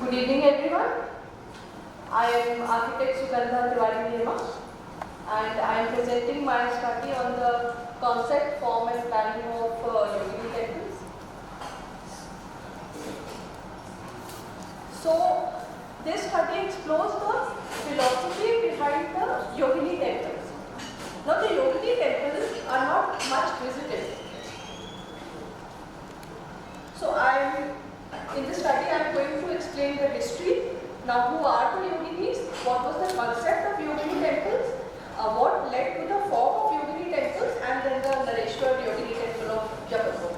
Good evening everyone. I am architect Sugandha Tiwari Nema and I am presenting my study on the concept, form and planning of Yogini temples. So this study explores the philosophy behind the Yogini temples. Now the Yogini temples are not much visited. So in this study I am going to explain the history. Now who are the Yoginis? What was the concept of Yogini temples? What led to the form of Yogini temples, and then the Nareshwar Yogini temple of Jabalpur.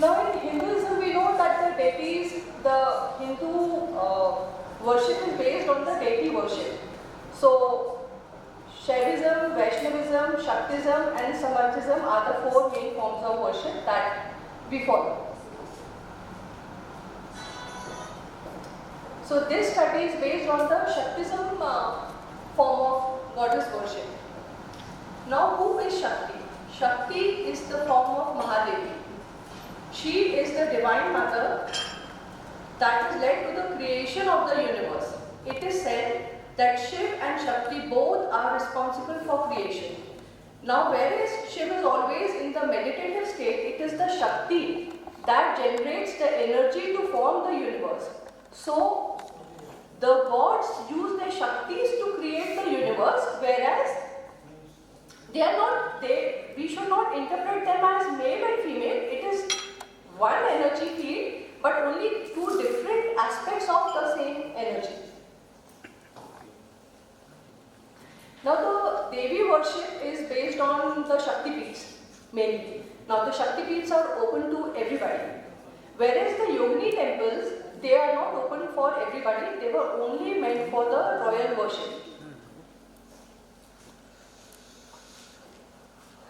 Now in Hinduism we know that the deities, the Hindu worship is based on the deity worship. So Shaivism, Vaishnavism, Shaktism and Samarthism are the four main forms of worship that we follow. So this study is based on the Shaktism form of goddess worship. Now who is Shakti? Shakti is the form of Mahadevi. She is the divine mother that has led to the creation of the universe. It is said that Shiv and Shakti both are responsible for creation. Now whereas Shiv is always in the meditative state, it is the Shakti that generates the energy to form the universe. So the gods use their Shaktis to create the universe, whereas we should not interpret them as male and female. It is one energy field but only two different aspects of the same energy. Now the Devi worship is based on the Shakti Peeths mainly. Now the Shakti Peeths are open to everybody, whereas the Yogini temples, they are not open for everybody, they were only meant for the royal worship.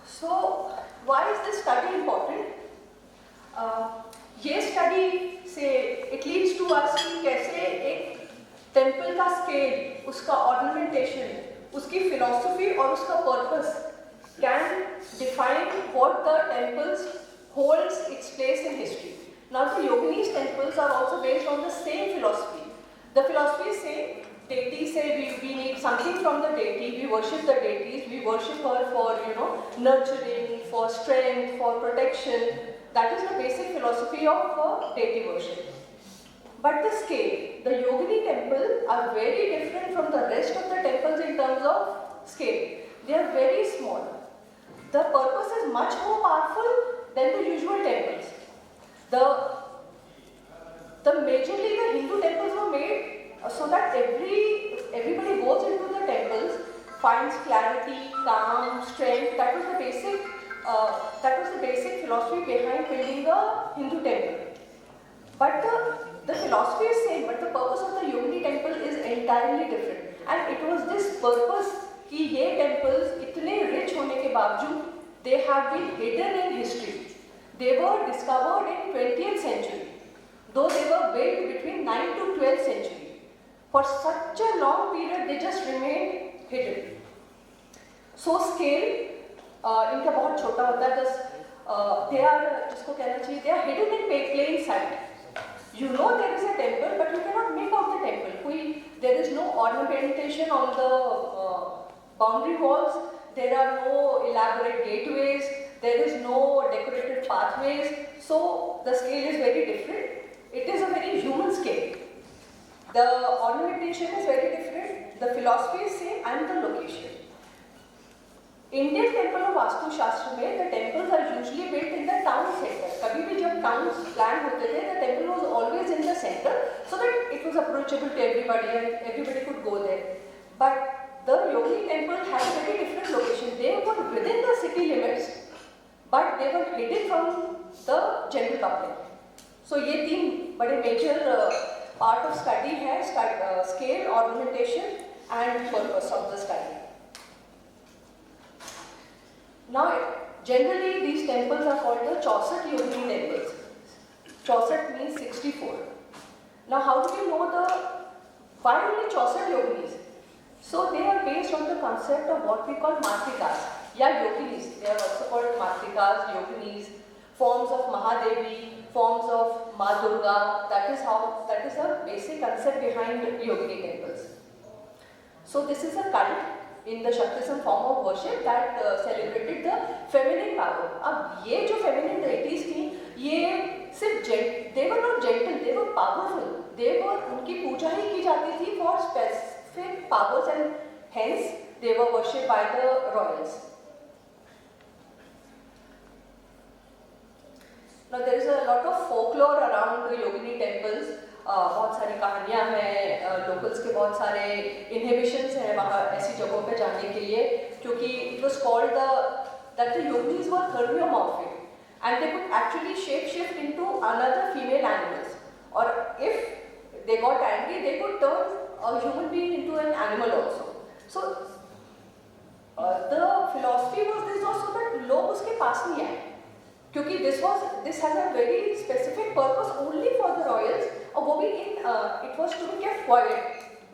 So why is this study important? ये study से it leads to us कि कैसे एक temple का scale, उसका ornamentation, उसकी philosophy और उसका purpose can define what the temples holds its place in history. Now the Yogini's temples are also based on the same philosophy. The philosophy is same. Deities say we need something from the deity, we worship the deities, we worship her for nurturing, for strength, for protection. That is the basic philosophy of deity worship. But the scale, the Yogini temple are very different from the rest of the temples in terms of scale. They are very small. The purpose is much more powerful than the usual temples. Majorly the Hindu temples were made so that everybody goes into the temples, finds clarity, calm, strength. That was the basic philosophy behind building a Hindu temple. But the philosophy is same, but the purpose of the Yogini temple is entirely different. And it was this purpose कि ये temples इतने rich होने के बावजूद they have been hidden in history. They were discovered in 20th century, though they were built between 9th to 12th century. For such a long period, they just remained hidden. So scale, इनका बहुत छोटा होता है. They are hidden in plain sight. You know there is a temple, but you cannot make out the temple. There is no ornamentation on the boundary walls. There are no elaborate gateways. There is no decorated pathways. So the scale is very different. It is a very human scale. The ornamentation is very different. The philosophy is same and the location. Indian temple of Vastu Shastra में the temples are usually built in the town center. कभी भी जब towns planned होते थे, the temple was always in the center so that it was approachable to everybody and everybody could go there. But the Yogini temple had a very different location. They were within the city limits, but they were hidden from the general public. So ये तीन बड़े major part of study है, scale, ornamentation and purpose of the study. Now, generally these temples are called the 64 Yogini temples. 64 means 64. Now, how do we know why only 64 Yoginis? So, they are based on the concept of what we call Matrikas. Yeah, Yoginis. They are also called Matrikas, Yoginis, forms of Mahadevi, forms of Ma Durga. That is the basic concept behind Yogini temples. So this is a cult in the Shaktism form of worship that celebrated the feminine power. अब ये जो feminine deities थी, ये सिर्फ they were not gentle, they were powerful. उनकी पूजा ही की जाती थी for specific powers, and hence they were worshipped by the royals. Now there is a lot of folklore around the Yogini temples. बहुत सारी कहानियाँ हैं, locals के बहुत सारे inhibitions हैं वहाँ ऐसी जगहों पे जाने के लिए, क्योंकि it was called that the Yoginis were thermomorphic and they could actually shape-shift into another female animals, or if they got angry they could turn a human being into an animal also. So the philosophy was this also that लोग उसके पास नहीं आए, क्योंकि this has a very specific purpose only for the royals, और वो भी it was to be kept quiet.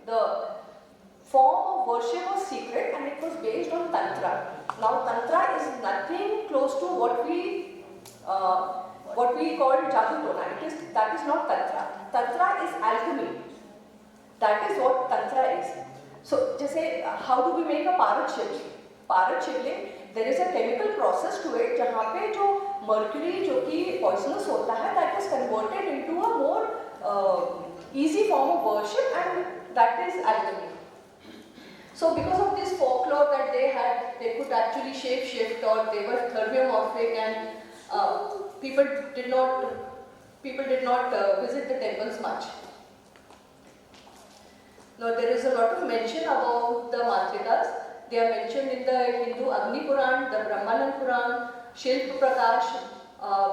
The form of worship was secret and it was based on tantra. Now tantra is nothing close to what we call jadoo tona. That is not tantra. Tantra is alchemy. That is what tantra is. So जैसे how do we make a parrot shivling? Parrot shivling, there is a chemical process to it जहाँ पे जो mercury जो कि poisonous होता है, that is converted into a more easy form of worship, and that is alchemy. So because of this folklore that they had, they could actually shape shift, or they were thermomorphic, and people did not visit the temples much. Now there is a lot of mention about the Matrikas. They are mentioned in the Hindu Agni Puran, the Brahmanan Puran, Shilpa Prakash,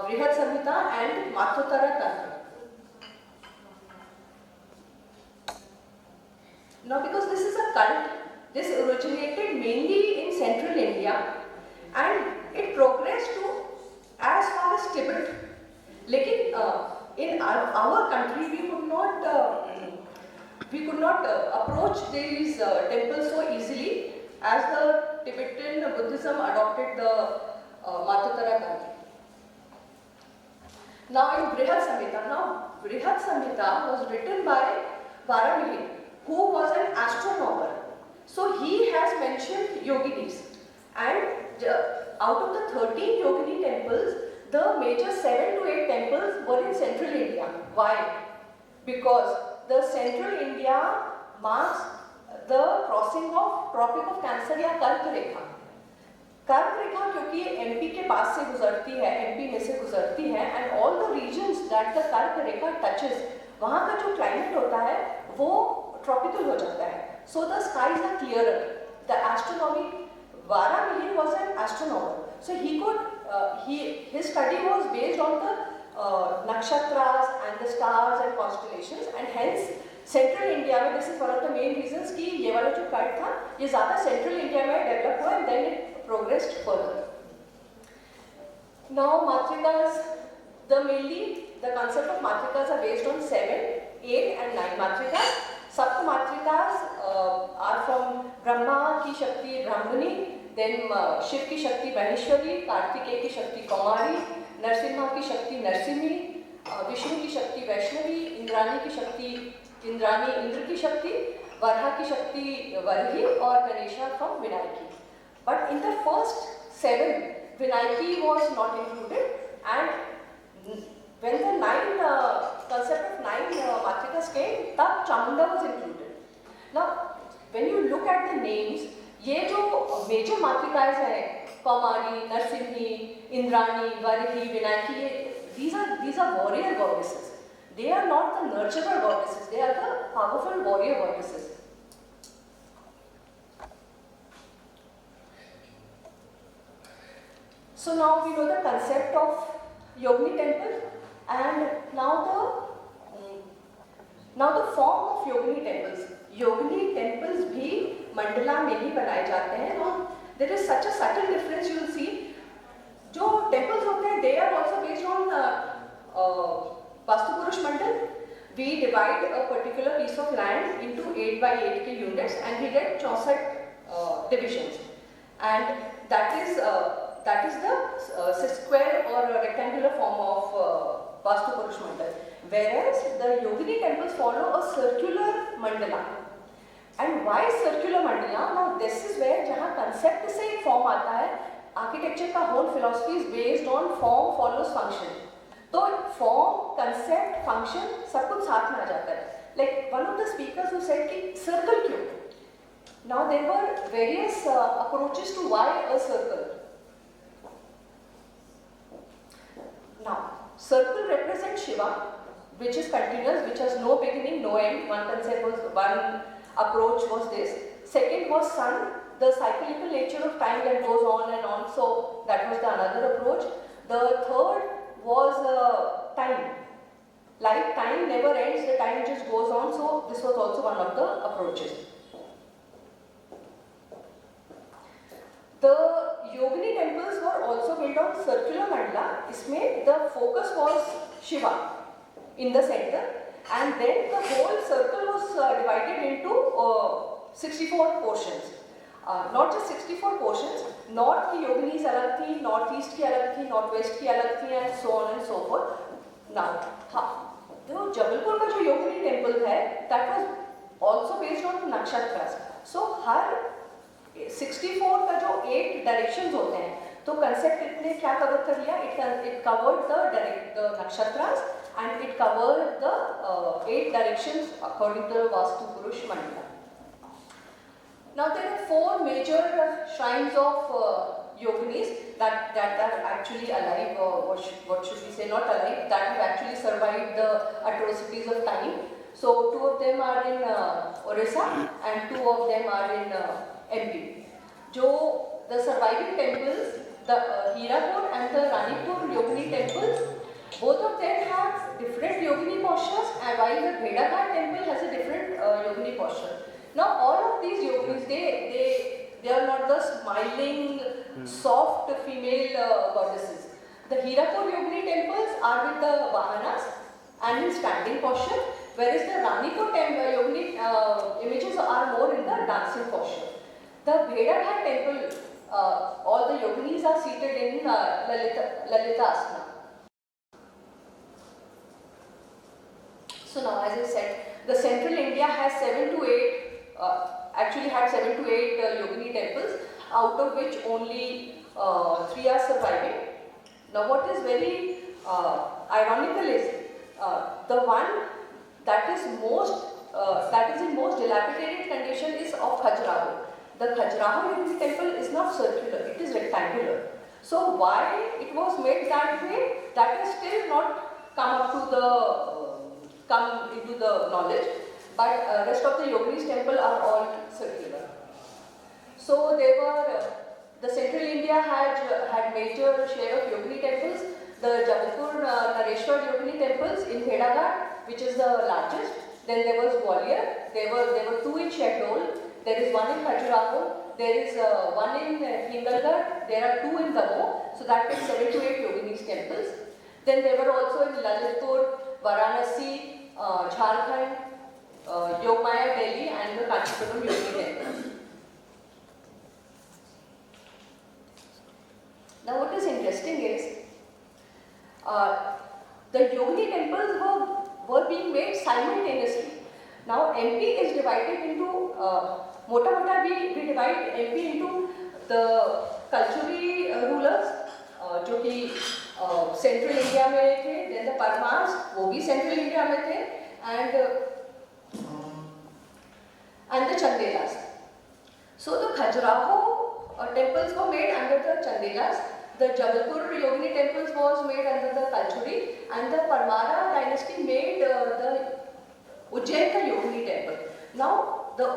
Brihad Samhita, and Matutara Tantra. Now because this is a cult, this originated mainly in central India and it progressed to as far as Tibet. Lekin in our country we could not approach these temples so easily, as the Tibetan Buddhism adopted the Matutara Tantra. Now in Brihad Samhita was written by Varamihi, who was an astronomer. So he has mentioned Yoginis, and out of the 13 Yogini temples, the major 7 to 8 temples were in central India. Why? Because the central India marks the crossing of Tropic of Cancer या कर्क रेखा. कर्क रेखा क्योंकि MP के पास से गुजरती है, MP में से गुजरती है, and all the regions that the कर्क रेखा touches, वहाँ का जो climate होता है वो tropical हो जाता है. So the skies are clearer. The astronomy, Varamihi was an astronomer. So he could, his study was based on the nakshatras and the stars and constellations, and hence Central India में, this is one of the main reasons कि ये वाला जो cult था, ये ज़्यादा Central India में develop हुआ, and then it progressed further. Now Matrikas, the concept of Matrikas are based on 7, 8 and 9 Matrikas. Sapta Matrikas are from Brahma ki Shakti Brahmani, then Shiv ki Shakti Maheshwari, Kartikeya ki Shakti Kaumari, Narsimha ki Shakti Narsimhi, Vishnu ki Shakti Vaishnavi, Indrani ki Shakti Indrani, Indra ki Shakti, Varha ki Shakti Varhi, or Ganesha from Vinayaki. But in the first 7, Vinayaki was not included, and when the concept of 9 Matrikas came, तब Chamunda was included. Now, when you look at the names, ये जो major Matrikas हैं, Kaumari, Narsimhi, Indrani, Varhi, Vinayaki, these are warrior goddesses. They are not the nurturer goddesses, they are the powerful warrior goddesses. So now we know the concept of Yogini temple, and now the form of Yogini temples. Yogini temples भी मंडला में ही बनाए जाते हैं. Now there is such a subtle difference you will see. जो temples होते हैं, they are also based on Vastu Purush Mandal. We divide a particular piece of land into 8 by 8 के units, and we get 64 divisions, and that is the square or rectangular form of Vastu Purush Mandal, whereas the Yogini temples follow a circular mandala. And why circular mandala? Now this is where जहाँ concept से form आता है, architecture का whole philosophy is based on form follows function. तो form, concept, function सब कुछ साथ में आ जाता है. Like one of the speakers who said कि circle क्यों? Now there were various approaches to why a circle. Now circle represents Shiva, which is continuous, which has no beginning, no end. One concept was, one approach was this. Second was sun, the cyclical nature of time that goes on and on. So that was the another approach. The third was time. Like time never ends, the time just goes on. So this was also one of the approaches. The Yogini temples were also built on circular mandala. Isme the focus was Shiva in the center, and then the whole circle was divided into 64 portions. Not just 64 portions, north की yoginis अलग थी, northeast की अलग थी, northwest की अलग थी, and so on and so forth. Now, जो जबलपुर का जो योगिनी टेम्पल है, that was also based on nakshatras. So हर 64 का जो 8 डायरेक्शंस होते हैं, तो कंसेप्ट इतने क्या कवर कर लिया? It covered the nakshatras and it covered the 8 directions according to the Vastu Purush Mandala. Now there are 4 major shrines of yoginis that are actually alive, or what should we say, not alive, that have actually survived the atrocities of time. So 2 of them are in Orissa and 2 of them are in MP. The surviving temples, the Hirapur and the Ranipur Yogini temples, both of them have different Yogini postures, and while the Bhedaghat temple has a different Yogini posture. Now all of these yoginis, they are not the smiling, soft female goddesses. The Hirapur Yogini temples are with the Vahanas and in standing posture, whereas the Ranipur Yogini images are more in the dancing posture. The Bhedaghat temple, all the yoginis are seated in Lalita Asana. So now, as I said, the central India has 7 to 8, actually had 7 to 8 yogini temples, out of which only 3 are surviving. Now what is very ironical is the one that is in most dilapidated condition is of Khajuraho. The Khajuraho Yogini temple is not circular, it is rectangular. So why it was made that way, that has still not come into the knowledge, but rest of the Yoginis temple are all circular. So the central India had major share of Yogini temples. The Jabalpur Nareshwar Yogini temples in Bhedaghat, which is the largest. Then there was Gwalior. There were 2 in Shahdol. There is 1 in Khajuraho. There is 1 in Hingalgarh. There are 2 in Damo. So that makes 7 to 8 Yoginis temples. Then there were also in Lalitpur, Varanasi, Jharkhand, Yogmaya, Delhi, and the Kanchipuram Yogini temples. Now what is interesting is the Yogini temples were being made simultaneously. Now MP is divided into we divide MP into the Kalchuri rulers, जो कि central India में थे, then the Parmas, वो भी central India में थे, and the Chandelas. So the Khajuraho temples were made under the Chandelas. The Jabalpur Yogini temples was made under the Kalchuri, and the Parmara dynasty made the Ujjain ka Yogini temple. Now the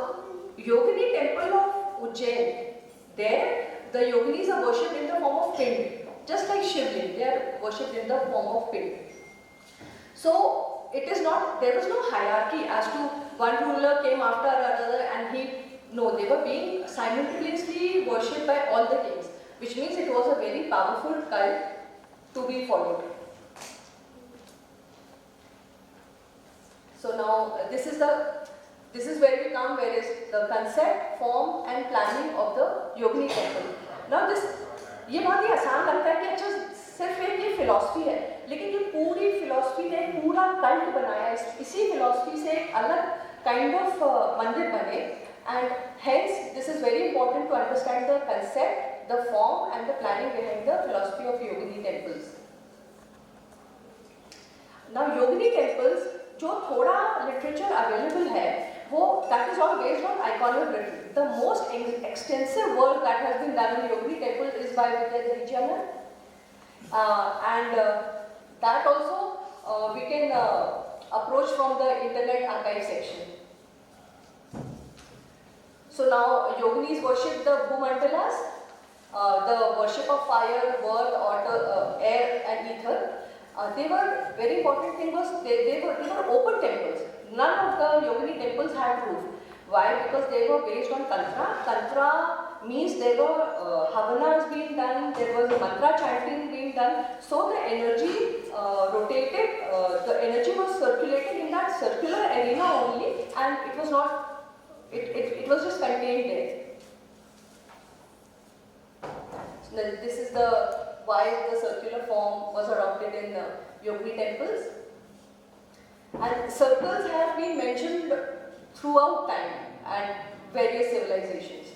Yogini temple of Ujjain, there the Yoginis are worshipped in the form of pind, just like Shivling, they are worshipped in the form of pind. So there was no hierarchy as to one ruler came after another and they were being simultaneously worshipped by all the kings, which means it was a very powerful cult to be followed. So now this is where we come, where is the concept, form and planning of the Yogini temple. Now ये बहुत ही आसान लगता है कि अच्छा सिर्फ एक ये फिलॉसफी है, लेकिन ये पूरी फिलॉसफी ने कल्ट बनाया, इसी फिलॉसफी से एक अलग काइंड ऑफ मंदिर बने. And hence this is very important to understand the concept, the form and the planning behind the philosophy of Yogini temples. Now Yogini temples जो थोड़ा literature available है वो that is all based on iconography. The most extensive work that has been done on Yogini temple is by Vidya Dharija, and that also we can approach from the internet archive section. So now Yoginis worship the Bhumandalas, the worship of fire, earth, water, air and ether. They were, very important thing was they were open temples. None of the Yogini temples had roof. Why? Because they were based on tantra. Tantra means there were havanas being done, there was mantra chanting being done. So the energy rotated, the energy was circulating in that circular arena only, and it was not. It was just contained there. So this is the why the circular form was adopted in Yogini temples. And circles have been mentioned throughout time and various civilizations.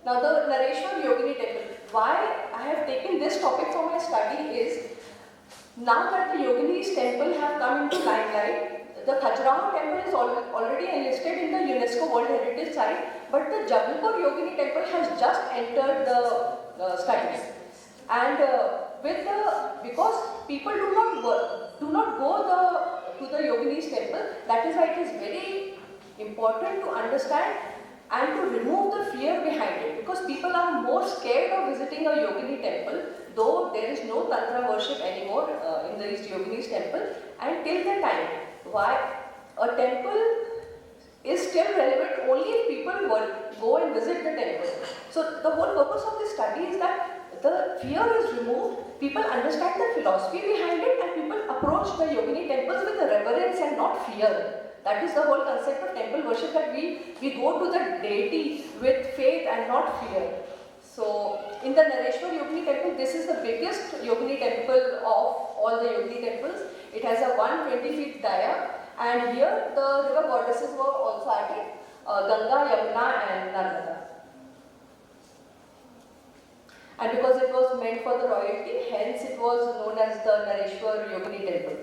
Now the Nareshwar Yogini temple. Why I have taken this topic for my study is, now that the Yogini's temple have come into limelight, the Khajuraho temple is already enlisted in the UNESCO World Heritage Site, but the Jabalpur Yogini temple has just entered the studies. And because people do not go to the Yogini's temple, that is why it is very important to understand and to remove the fear behind it, because people are more scared of visiting a Yogini temple, though there is no Tantra worship anymore in the Yogini's temple, and till the time. Why? A temple is still relevant only if people go and visit the temple. So the whole purpose of this study is that the fear is removed, people understand the philosophy behind it, and people approach the Yogini temples with reverence and not fear. That is the whole concept of temple worship, that we go to the deity with faith and not fear. So in the Nareshwar Yogini temple, this is the biggest Yogini temple of all the Yogini temples. It has a 120 feet dia, and here the river goddesses were also added, Ganga, Yamuna and Narmada. And because it was meant for the royalty, hence it was known as the Nareshwar Yogini temple.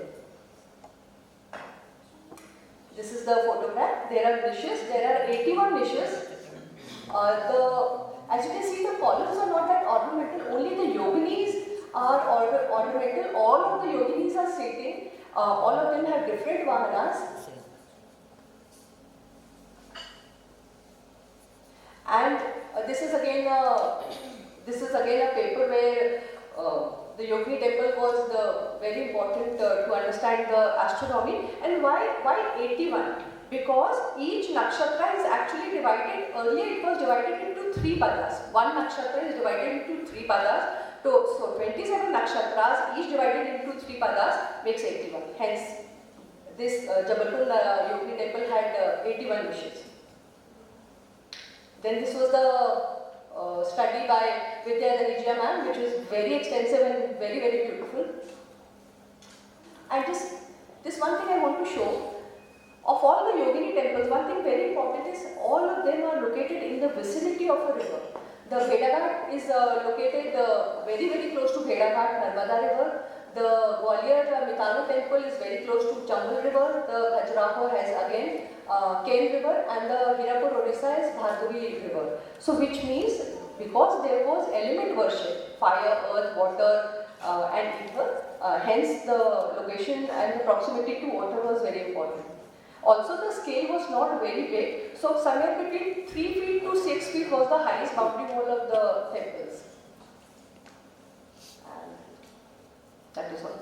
This is the photograph. There are niches. There are 81 niches. As you can see, the columns are not that ornamental. Only the Yoginis are ornamental. All of the Yoginis are sitting. All of them have different vahanas. And this is again a paper where the Yogini temple was very important to understand the astronomy. And why 81? Because each nakshatra is actually divided. Earlier it was divided into 3 padas. One nakshatra is divided into 3 padas. So 27 nakshatras, each divided into 3 padas, makes 81. Hence, this Jabalpur Yogini temple had 81 niches. Then this was the study by Vidya Dharija ma'am, which is very extensive and very, very beautiful. And just this one thing I want to show. Of all the Yogini temples, one thing very important is all of them are located in the vicinity of a river. The Bhedaghat is located very, very close to Bhedaghat, Narmada river. The Gwalior Mitalu temple is very close to Chambal river. The Khajuraho has again Ken river, and the Hirapur Odisha is Bhargavi river. So which means, because there was element worship, fire, earth, water and ether, hence the location and the proximity to water was very important. Also, the scale was not very big, so somewhere between 3 feet to 6 feet was the highest boundary wall of the temples. And that is all.